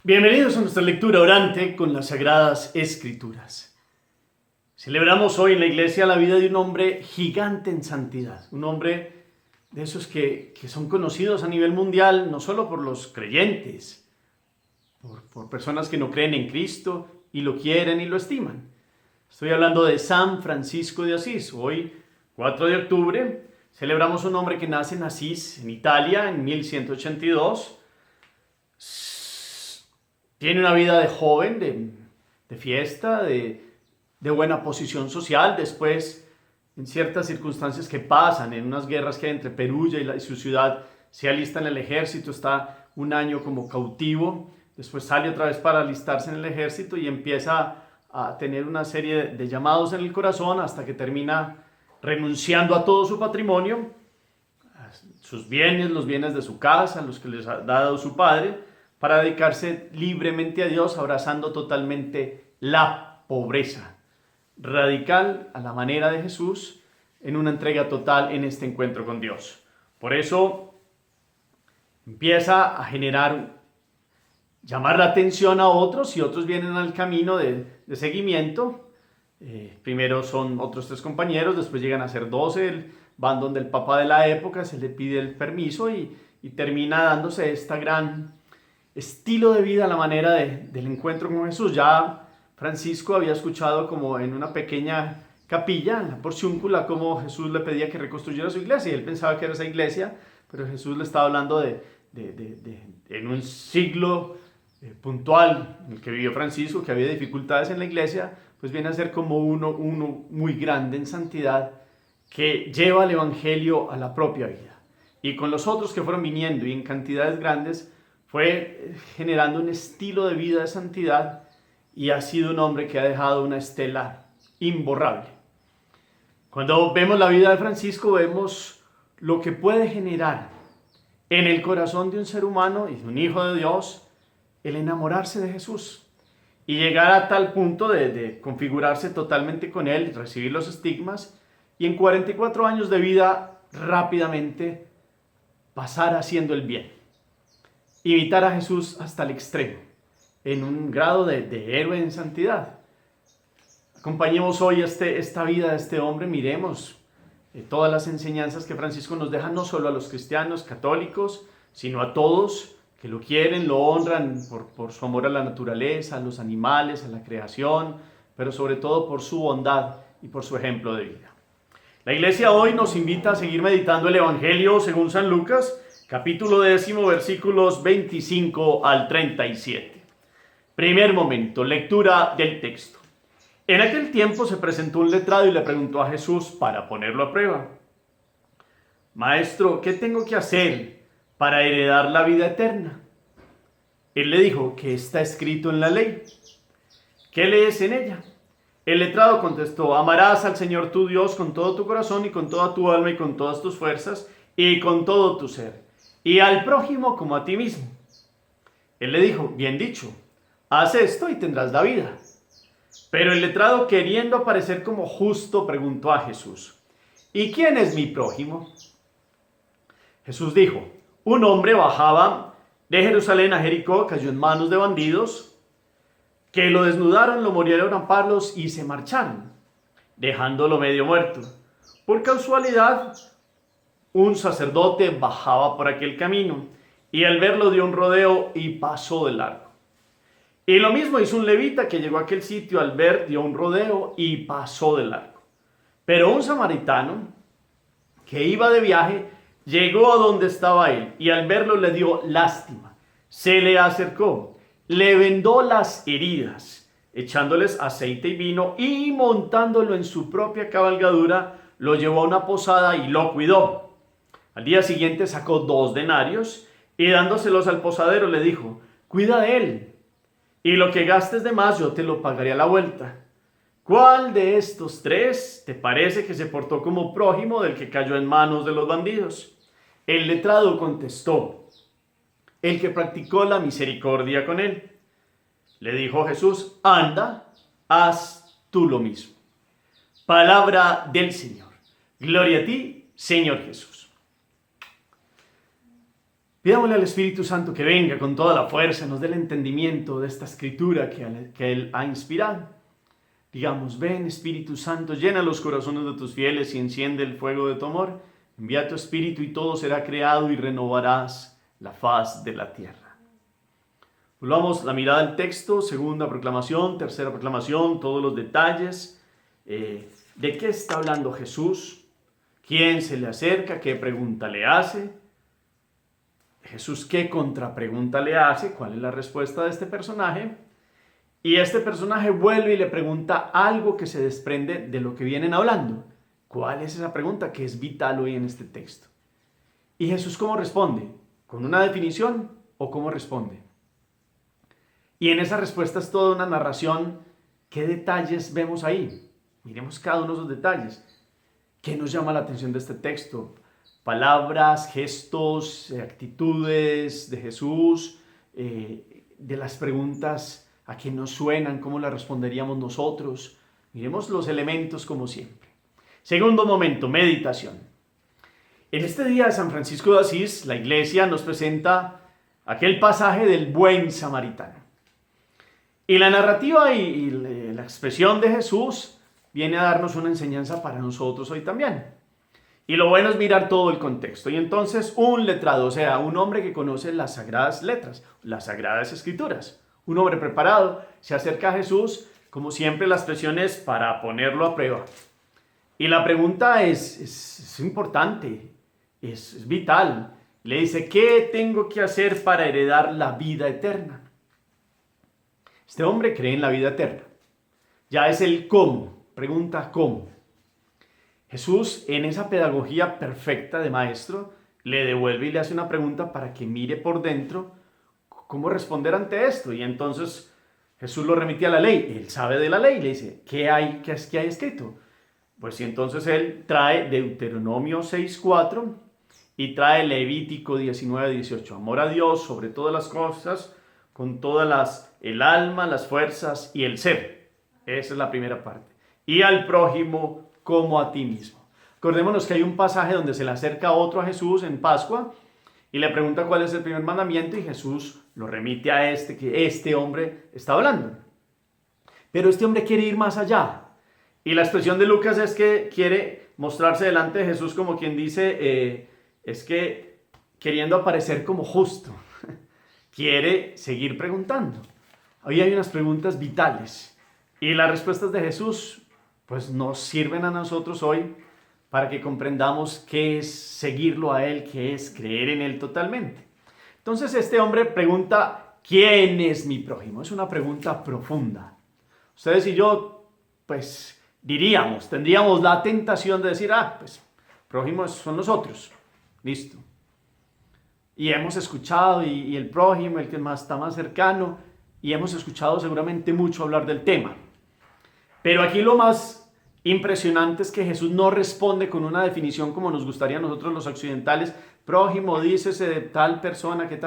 Bienvenidos a nuestra lectura orante con las Sagradas Escrituras. Celebramos hoy en la iglesia la vida de un hombre gigante en santidad, un hombre de esos que son conocidos a nivel mundial, no solo por los creyentes, por personas que no creen en Cristo y lo quieren y lo estiman. Estoy hablando de San Francisco de Asís. Hoy, 4 de octubre, celebramos un hombre que nace en Asís, en Italia, en 1182. Tiene una vida de joven, de fiesta, de buena posición social. Después, en ciertas circunstancias que pasan, en unas guerras que hay entre Perugia y su ciudad, se alista en el ejército, está un año como cautivo. Después sale otra vez para alistarse en el ejército y empieza a tener una serie de llamados en el corazón hasta que termina renunciando a todo su patrimonio, sus bienes, los bienes de su casa, los que les ha dado su padre, para dedicarse libremente a Dios, abrazando totalmente la pobreza, radical a la manera de Jesús, en una entrega total en este encuentro con Dios. Por eso empieza a llamar la atención a otros, y otros vienen al camino de seguimiento. Primero son otros 3 compañeros, después llegan a ser 12, van donde el papa de la época, se le pide el permiso y termina dándose esta gran estilo de vida a la manera del encuentro con Jesús. Ya Francisco había escuchado como en una pequeña capilla, en la Porciúncula, como Jesús le pedía que reconstruyera su iglesia, y él pensaba que era esa iglesia, pero Jesús le estaba hablando en un siglo puntual en el que vivió Francisco, que había dificultades en la iglesia, pues viene a ser como uno muy grande en santidad, que lleva el evangelio a la propia vida. Y con los otros que fueron viniendo y en cantidades grandes, fue generando un estilo de vida de santidad, y ha sido un hombre que ha dejado una estela imborrable. Cuando vemos la vida de Francisco, vemos lo que puede generar en el corazón de un ser humano y de un hijo de Dios el enamorarse de Jesús y llegar a tal punto de configurarse totalmente con Él, recibir los estigmas, y en 44 años de vida rápidamente pasar haciendo el bien. Imitar a Jesús hasta el extremo, en un grado de héroe en santidad. Acompañemos hoy esta vida de este hombre, miremos todas las enseñanzas que Francisco nos deja, no solo a los cristianos católicos, sino a todos que lo quieren, lo honran por su amor a la naturaleza, a los animales, a la creación, pero sobre todo por su bondad y por su ejemplo de vida. La iglesia hoy nos invita a seguir meditando el Evangelio según San Lucas, capítulo 10, versículos 25 al 37. Primer momento, lectura del texto. En aquel tiempo se presentó un letrado y le preguntó a Jesús para ponerlo a prueba: Maestro, ¿qué tengo que hacer para heredar la vida eterna? Él le dijo: ¿qué está escrito en la ley? ¿Qué lees en ella? El letrado contestó: amarás al Señor tu Dios con todo tu corazón y con toda tu alma y con todas tus fuerzas y con todo tu ser, y al prójimo como a ti mismo. Él le dijo: bien dicho, haz esto y tendrás la vida. Pero el letrado, queriendo aparecer como justo, preguntó a Jesús: ¿y quién es mi prójimo? Jesús dijo: un hombre bajaba de Jerusalén a Jericó, cayó en manos de bandidos, que lo desnudaron, lo murieron a palos y se marcharon, dejándolo medio muerto. Por casualidad, un sacerdote bajaba por aquel camino, y al verlo dio un rodeo y pasó de largo. Y lo mismo hizo un levita que llegó a aquel sitio, al ver dio un rodeo y pasó de largo. Pero un samaritano que iba de viaje llegó a donde estaba él, y al verlo le dio lástima. Se le acercó, le vendó las heridas, echándoles aceite y vino, y montándolo en su propia cabalgadura, lo llevó a una posada y lo cuidó. Al día siguiente sacó 2 denarios y dándoselos al posadero le dijo: cuida de él, y lo que gastes de más yo te lo pagaré a la vuelta. ¿Cuál de estos 3 te parece que se portó como prójimo del que cayó en manos de los bandidos? El letrado contestó: el que practicó la misericordia con él. Le dijo Jesús: anda, haz tú lo mismo. Palabra del Señor. Gloria a ti, Señor Jesús. Pidámosle al Espíritu Santo que venga con toda la fuerza, nos dé el entendimiento de esta escritura que Él ha inspirado. Digamos, ven Espíritu Santo, llena los corazones de tus fieles y enciende el fuego de tu amor. Envía tu Espíritu y todo será creado y renovarás la faz de la tierra. Volvamos la mirada al texto, segunda proclamación, tercera proclamación, todos los detalles. ¿De qué está hablando Jesús? ¿Quién se le acerca? ¿Qué pregunta le hace? Jesús, ¿qué contrapregunta le hace? ¿Cuál es la respuesta de este personaje? Y este personaje vuelve y le pregunta algo que se desprende de lo que vienen hablando. ¿Cuál es esa pregunta que es vital hoy en este texto? ¿Y Jesús cómo responde? ¿Con una definición o cómo responde? Y en esa respuesta es toda una narración. ¿Qué detalles vemos ahí? Miremos cada uno de esos detalles. ¿Qué nos llama la atención de este texto? Palabras, gestos, actitudes de Jesús, de las preguntas a qué nos suenan, cómo las responderíamos nosotros. Miremos los elementos como siempre. Segundo momento, meditación. En este día de San Francisco de Asís, la Iglesia nos presenta aquel pasaje del buen samaritano. Y la narrativa y la expresión de Jesús viene a darnos una enseñanza para nosotros hoy también. Y lo bueno es mirar todo el contexto. Y entonces un letrado, o sea, un hombre que conoce las sagradas letras, las sagradas escrituras, un hombre preparado, se acerca a Jesús, como siempre la expresión es para ponerlo a prueba. Y la pregunta es importante, es vital. Le dice, ¿qué tengo que hacer para heredar la vida eterna? Este hombre cree en la vida eterna. Ya es el cómo, pregunta cómo. Jesús, en esa pedagogía perfecta de maestro, le devuelve y le hace una pregunta para que mire por dentro cómo responder ante esto. Y entonces Jesús lo remite a la ley. Él sabe de la ley. Le dice, ¿qué hay escrito? Pues y entonces él trae Deuteronomio 6:4 y trae Levítico 19:18. Amor a Dios sobre todas las cosas, con todas el alma, las fuerzas y el ser. Esa es la primera parte. Y al prójimo como a ti mismo. Acordémonos que hay un pasaje donde se le acerca otro a Jesús en Pascua y le pregunta cuál es el primer mandamiento y Jesús lo remite a que este hombre está hablando. Pero este hombre quiere ir más allá. Y la expresión de Lucas es que quiere mostrarse delante de Jesús como quien dice, es que queriendo aparecer como justo. Quiere seguir preguntando. Hoy hay unas preguntas vitales y las respuestas de Jesús pues nos sirven a nosotros hoy para que comprendamos qué es seguirlo a Él, qué es creer en Él totalmente. Entonces este hombre pregunta, ¿quién es mi prójimo? Es una pregunta profunda. Ustedes y yo, pues tendríamos la tentación de decir, pues prójimos son nosotros, listo. Y hemos escuchado, y el prójimo, el que está más cercano, y hemos escuchado seguramente mucho hablar del tema. Pero aquí lo más impresionante es que Jesús no responde con una definición como nos gustaría a nosotros los occidentales. Prójimo, dícese de tal persona que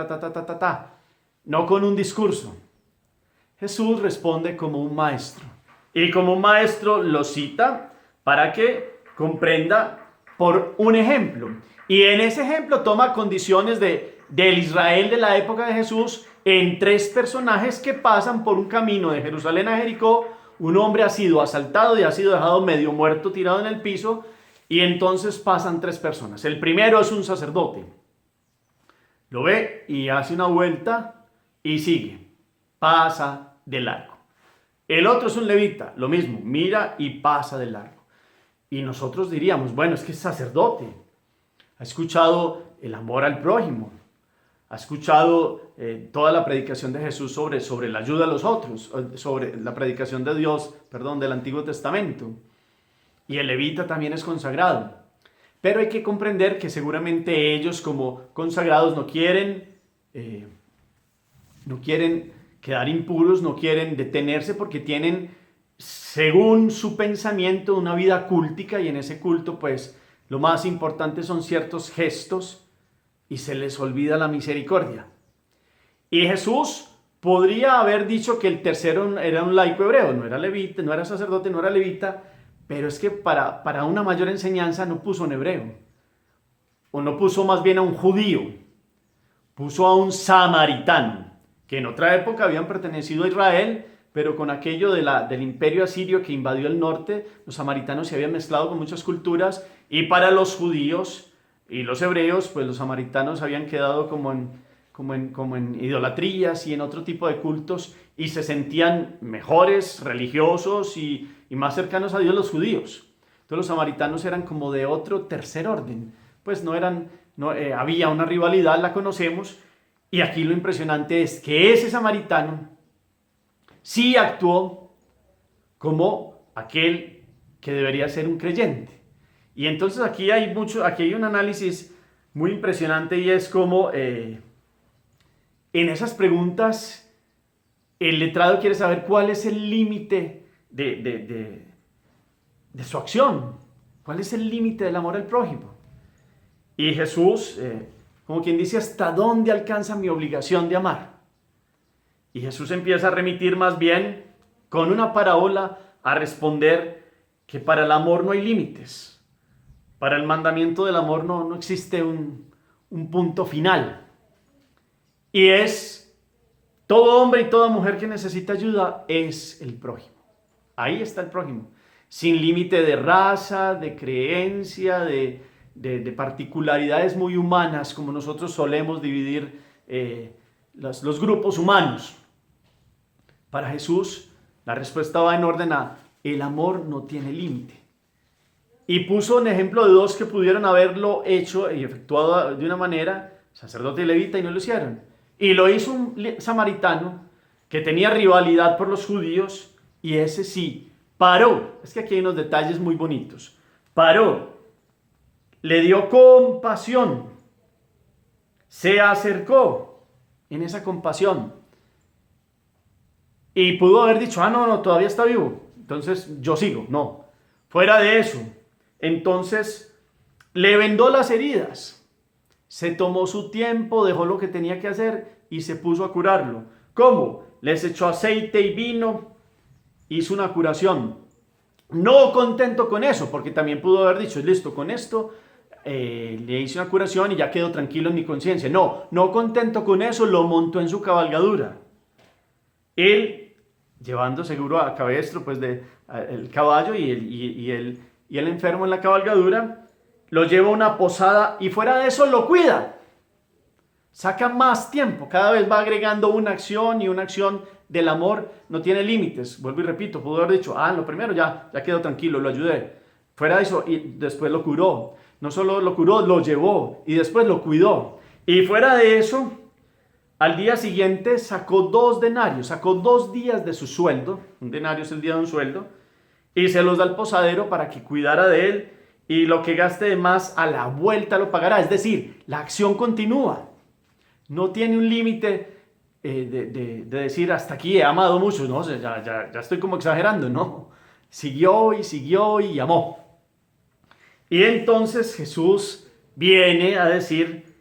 no con un discurso. Jesús responde como un maestro. Y como un maestro lo cita para que comprenda por un ejemplo. Y en ese ejemplo toma condiciones del Israel de la época de Jesús en tres personajes que pasan por un camino de Jerusalén a Jericó. Un hombre ha sido asaltado y ha sido dejado medio muerto, tirado en el piso, y entonces pasan tres personas. El primero es un sacerdote. Lo ve y hace una vuelta y sigue. Pasa de largo. El otro es un levita, lo mismo, mira y pasa de largo. Y nosotros diríamos, bueno, es que es sacerdote. Ha escuchado el amor al prójimo. Ha escuchado toda la predicación de Jesús sobre la ayuda a los otros, sobre la predicación de Dios, del Antiguo Testamento. Y el levita también es consagrado. Pero hay que comprender que seguramente ellos como consagrados no quieren quedar impuros, no quieren detenerse porque tienen, según su pensamiento, una vida cúltica y en ese culto pues lo más importante son ciertos gestos y se les olvida la misericordia. Y Jesús podría haber dicho que el tercero era un laico hebreo, no era levita, no era sacerdote, no era levita, pero es que para una mayor enseñanza no puso un hebreo, o no puso más bien a un judío, puso a un samaritano, que en otra época habían pertenecido a Israel, pero con aquello del imperio asirio que invadió el norte, los samaritanos se habían mezclado con muchas culturas, y para los judíos y los hebreos, pues los samaritanos habían quedado como en idolatrías y en otro tipo de cultos, y se sentían mejores, religiosos y más cercanos a Dios los judíos. Entonces los samaritanos eran como de otro tercer orden, pues había una rivalidad, la conocemos, y aquí lo impresionante es que ese samaritano sí actuó como aquel que debería ser un creyente. Y entonces aquí hay un análisis muy impresionante, y es como en esas preguntas el letrado quiere saber cuál es el límite de su acción, cuál es el límite del amor al prójimo. Y Jesús, como quien dice, ¿hasta dónde alcanza mi obligación de amar? Y Jesús empieza a remitir más bien con una parábola a responder que para el amor no hay límites. Para el mandamiento del amor no existe un punto final. Y es todo hombre y toda mujer que necesita ayuda es el prójimo. Ahí está el prójimo. Sin límite de raza, de creencia, de particularidades muy humanas, como nosotros solemos dividir los grupos humanos. Para Jesús, la respuesta va en orden a: el amor no tiene límite. Y puso un ejemplo de dos que pudieron haberlo hecho y efectuado de una manera, sacerdote y levita, y no lo hicieron. Y lo hizo un samaritano que tenía rivalidad por los judíos, y ese sí paró. Es que aquí hay unos detalles muy bonitos. Paró, le dio compasión, se acercó en esa compasión, y pudo haber dicho: no, todavía está vivo, entonces yo sigo. No, fuera de eso. Entonces le vendó las heridas, se tomó su tiempo, dejó lo que tenía que hacer y se puso a curarlo. ¿Cómo? Les echó aceite y vino, hizo una curación. No contento con eso, porque también pudo haber dicho: listo, con esto le hice una curación y ya quedó tranquilo en mi conciencia. No contento con eso, lo montó en su cabalgadura. Él, llevando seguro a cabestro pues el caballo y el enfermo en la cabalgadura, lo lleva a una posada, y fuera de eso lo cuida. Saca más tiempo, cada vez va agregando una acción, y una acción del amor no tiene límites. Vuelvo y repito, pudo haber dicho: lo primero ya quedó tranquilo, lo ayudé. Fuera de eso, y después lo curó. No solo lo curó, lo llevó y después lo cuidó. Y fuera de eso, al día siguiente sacó 2 denarios, sacó 2 días de su sueldo. Un denario es el día de un sueldo. Y se los da al posadero para que cuidara de él, y lo que gaste de más a la vuelta lo pagará. Es decir, la acción continúa. No tiene un límite de decir: hasta aquí he amado mucho. No, ya estoy como exagerando. No, siguió y amó. Y entonces Jesús viene a decir: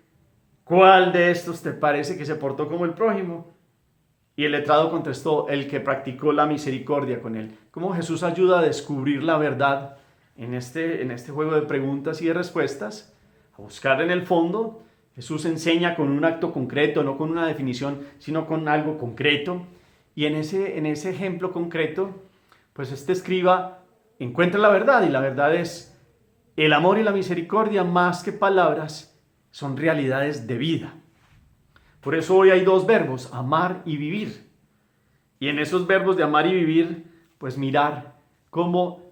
¿cuál de estos te parece que se portó como el prójimo? Y el letrado contestó: el que practicó la misericordia con él. ¿Cómo Jesús ayuda a descubrir la verdad en este juego de preguntas y de respuestas? A buscar en el fondo. Jesús enseña con un acto concreto, no con una definición, sino con algo concreto. Y en ese ejemplo concreto, pues este escriba encuentra la verdad, y la verdad es: el amor y la misericordia, más que palabras, son realidades de vida. Por eso hoy hay 2 verbos: amar y vivir. Y en esos verbos de amar y vivir, pues mirar cómo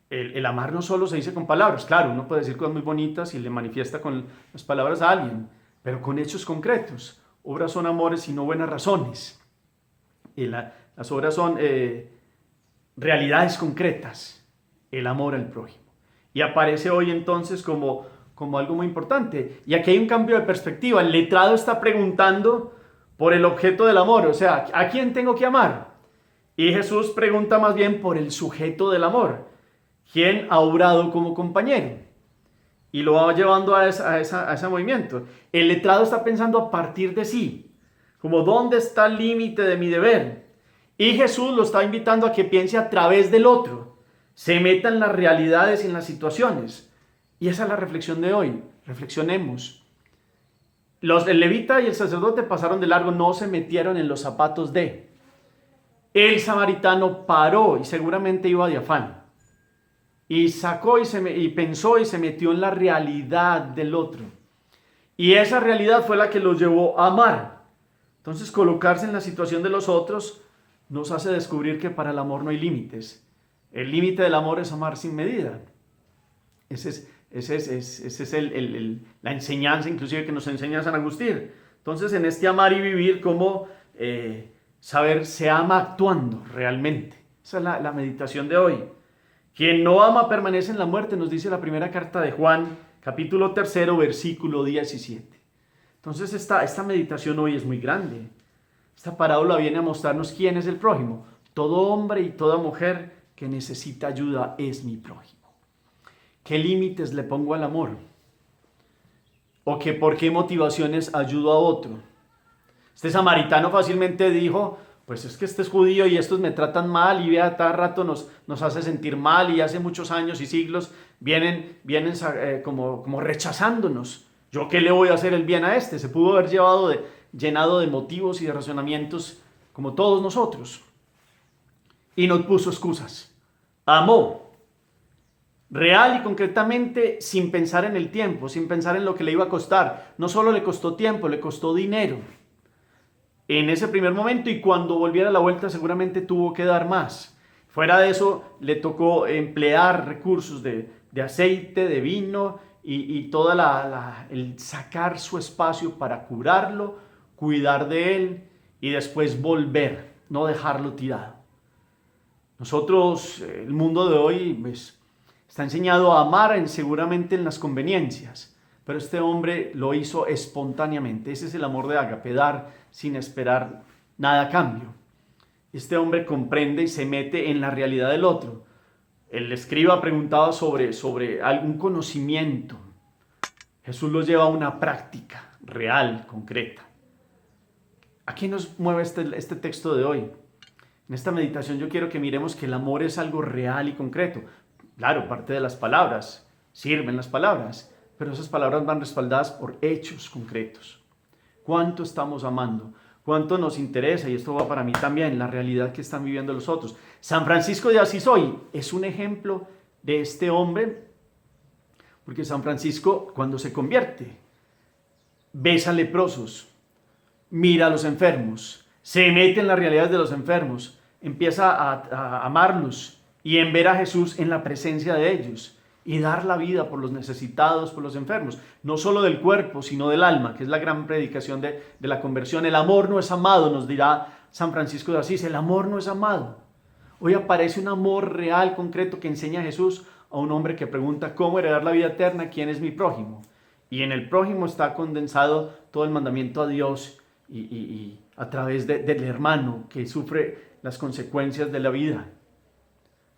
el amar no solo se dice con palabras. Claro, uno puede decir cosas muy bonitas y le manifiesta con las palabras a alguien, pero con hechos concretos. Obras son amores y no buenas razones. Y las obras son realidades concretas. El amor al prójimo. Y aparece hoy entonces como algo muy importante. Y aquí hay un cambio de perspectiva. El letrado está preguntando por el objeto del amor, o sea, ¿a quién tengo que amar? Y Jesús pregunta más bien por el sujeto del amor: ¿quién ha obrado como compañero? Y lo va llevando a ese movimiento. El letrado está pensando a partir de sí, como ¿dónde está el límite de mi deber? Y Jesús lo está invitando a que piense a través del otro, se meta en las realidades y en las situaciones. Y esa es la reflexión de hoy. Reflexionemos. El levita y el sacerdote pasaron de largo, no se metieron en los zapatos de. El samaritano paró y seguramente iba de afán. Y sacó y pensó y se metió en la realidad del otro. Y esa realidad fue la que los llevó a amar. Entonces, colocarse en la situación de los otros nos hace descubrir que para el amor no hay límites. El límite del amor es amar sin medida. Esa es la enseñanza, inclusive, que nos enseña San Agustín. Entonces, en este amar y vivir, cómo saber se ama actuando realmente. Esa es la meditación de hoy. Quien no ama permanece en la muerte, nos dice la primera carta de Juan, capítulo 3, versículo 17. Entonces, esta meditación hoy es muy grande. Esta parábola viene a mostrarnos quién es el prójimo. Todo hombre y toda mujer que necesita ayuda es mi prójimo. ¿Qué límites le pongo al amor? ¿O por qué motivaciones ayudo a otro? Este samaritano fácilmente dijo, pues es que este es judío y estos me tratan mal y vea, cada rato nos hace sentir mal y hace muchos años y siglos vienen como rechazándonos. ¿Yo qué le voy a hacer el bien a este? Se pudo haber llenado de motivos y de razonamientos como todos nosotros. Y no puso excusas. Amó. Real y concretamente, sin pensar en el tiempo, sin pensar en lo que le iba a costar. No solo le costó tiempo, le costó dinero. En ese primer momento, y cuando volviera a la vuelta seguramente tuvo que dar más. Fuera de eso, le tocó emplear recursos de aceite, de vino y todo el sacar su espacio para curarlo, cuidar de él y después volver, no dejarlo tirado. Nosotros, el mundo de hoy, pues, está enseñado a amar seguramente en las conveniencias, pero este hombre lo hizo espontáneamente. Ese es el amor de ágape, dar sin esperar nada a cambio. Este hombre comprende y se mete en la realidad del otro. El escriba preguntaba sobre algún conocimiento. Jesús los lleva a una práctica real, concreta. ¿A qué nos mueve este texto de hoy? En esta meditación yo quiero que miremos que el amor es algo real y concreto. Claro, parte de las palabras, sirven las palabras, pero esas palabras van respaldadas por hechos concretos. ¿Cuánto estamos amando? ¿Cuánto nos interesa? Y esto va para mí también, la realidad que están viviendo los otros. San Francisco de Asís hoy es un ejemplo de este hombre, porque San Francisco, cuando se convierte, besa a leprosos, mira a los enfermos, se mete en las realidades de los enfermos, empieza a amarlos y en ver a Jesús en la presencia de ellos y dar la vida por los necesitados, por los enfermos, no solo del cuerpo, sino del alma, que es la gran predicación de la conversión. El amor no es amado, nos dirá San Francisco de Asís, el amor no es amado. Hoy aparece un amor real, concreto, que enseña Jesús a un hombre que pregunta cómo heredar la vida eterna, ¿quién es mi prójimo? Y en el prójimo está condensado todo el mandamiento a Dios y a través del hermano que sufre las consecuencias de la vida.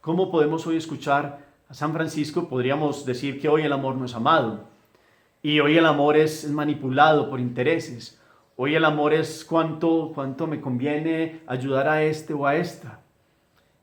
¿Cómo podemos hoy escuchar a San Francisco? Podríamos decir que hoy el amor no es amado y hoy el amor es manipulado por intereses. Hoy el amor es cuánto me conviene ayudar a este o a esta.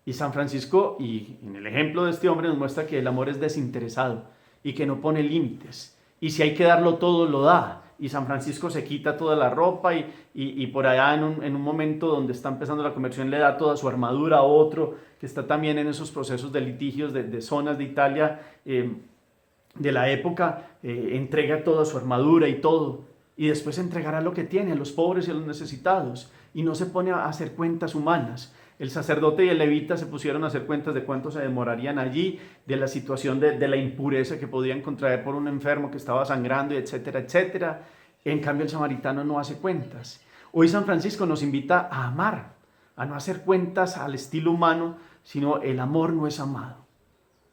Y San Francisco, y en el ejemplo de este hombre, nos muestra que el amor es desinteresado y que no pone límites. Y si hay que darlo todo, lo da. Y San Francisco se quita toda la ropa y por allá en un momento donde está empezando la conversión le da toda su armadura a otro que está también en esos procesos de litigios de zonas de Italia de la época, entrega toda su armadura y todo. Y después entregará lo que tiene a los pobres y a los necesitados. Y no se pone a hacer cuentas humanas. El sacerdote y el levita se pusieron a hacer cuentas de cuánto se demorarían allí, de la situación de la impureza que podían contraer por un enfermo que estaba sangrando, etcétera, etcétera. En cambio, el samaritano no hace cuentas. Hoy San Francisco nos invita a amar, a no hacer cuentas al estilo humano, sino el amor no es amado.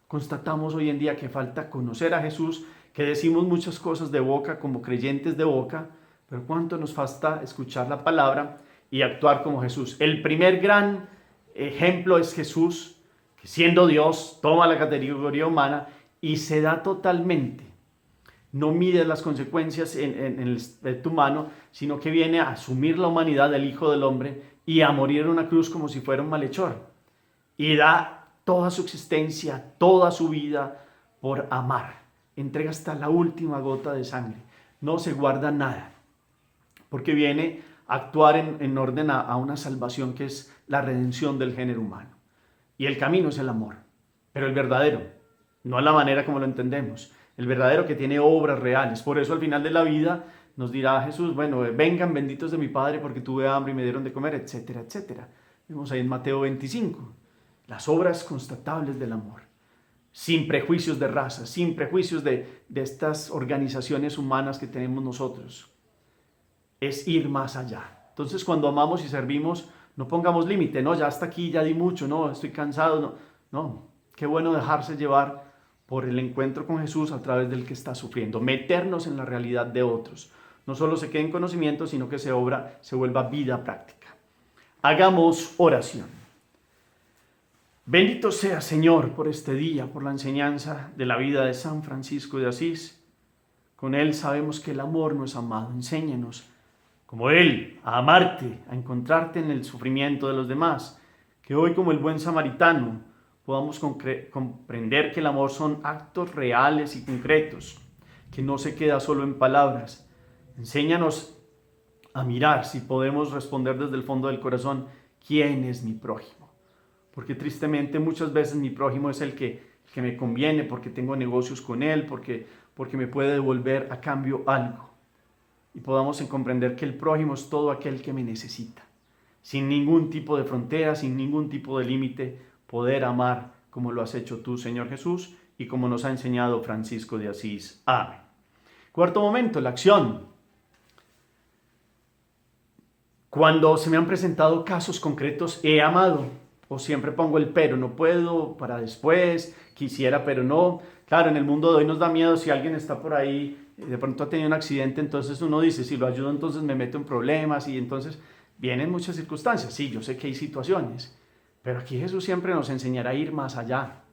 Constatamos hoy en día que falta conocer a Jesús, que decimos muchas cosas de boca como creyentes de boca, pero cuánto nos falta escuchar la palabra y actuar como Jesús. El primer gran ejemplo es Jesús, que siendo Dios toma la categoría humana y se da totalmente. No mide las consecuencias en el aspecto humano, sino que viene a asumir la humanidad del Hijo del Hombre y a morir en una cruz como si fuera un malhechor. Y da toda su existencia, toda su vida por amar. Entrega hasta la última gota de sangre. No se guarda nada. porque viene a actuar en orden a una salvación que es la redención del género humano. Y el camino es el amor, pero el verdadero, no a la manera como lo entendemos, el verdadero que tiene obras reales. Por eso al final de la vida nos dirá Jesús, bueno, vengan benditos de mi Padre porque tuve hambre y me dieron de comer, etcétera, etcétera. Vemos ahí en Mateo 25, las obras constatables del amor, sin prejuicios de raza, sin prejuicios de estas organizaciones humanas que tenemos nosotros. Es ir más allá. Entonces cuando amamos y servimos, no pongamos límite, no, ya hasta aquí, ya di mucho, no, estoy cansado, no, qué bueno dejarse llevar por el encuentro con Jesús a través del que está sufriendo, meternos en la realidad de otros, no solo se quede en conocimiento, sino que se vuelva vida práctica. Hagamos oración. Bendito sea, Señor, por este día, por la enseñanza de la vida de San Francisco de Asís. Con él sabemos que el amor no es amado. Enséñanos, como él, a amarte, a encontrarte en el sufrimiento de los demás. Que hoy, como el buen samaritano, podamos comprender que el amor son actos reales y concretos, que no se queda solo en palabras. Enséñanos a mirar, si podemos responder desde el fondo del corazón, ¿quién es mi prójimo? Porque tristemente muchas veces mi prójimo es el que me conviene, porque tengo negocios con él, porque me puede devolver a cambio algo. Y podamos comprender que el prójimo es todo aquel que me necesita, sin ningún tipo de frontera, sin ningún tipo de límite, poder amar como lo has hecho tú, Señor Jesús, y como nos ha enseñado Francisco de Asís. Amén. Cuarto momento, la acción. Cuando se me han presentado casos concretos, he amado, o siempre pongo el pero, no puedo, para después, quisiera, pero no. Claro, en el mundo de hoy nos da miedo si alguien está por ahí, de pronto ha tenido un accidente, entonces uno dice, si lo ayudo entonces me meto en problemas y entonces vienen muchas circunstancias. Sí, yo sé que hay situaciones, pero aquí Jesús siempre nos enseñará a ir más allá,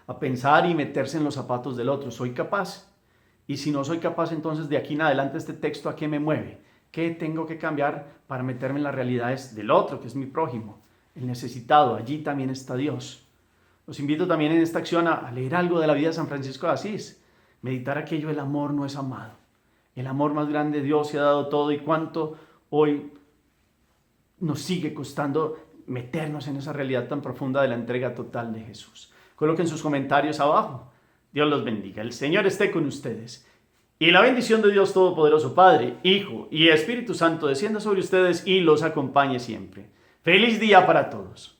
a pensar y meterse en los zapatos del otro. ¿Soy capaz? Y si no soy capaz, entonces de aquí en adelante este texto, ¿a qué me mueve? ¿Qué tengo que cambiar para meterme en las realidades del otro, que es mi prójimo, el necesitado? Allí también está Dios. Los invito también en esta acción a leer algo de la vida de San Francisco de Asís, meditar aquello, el amor no es amado. El amor más grande de Dios se ha dado todo y cuánto hoy nos sigue costando meternos en esa realidad tan profunda de la entrega total de Jesús. Coloquen sus comentarios abajo. Dios los bendiga. El Señor esté con ustedes. Y la bendición de Dios Todopoderoso, Padre, Hijo y Espíritu Santo descienda sobre ustedes y los acompañe siempre. ¡Feliz día para todos!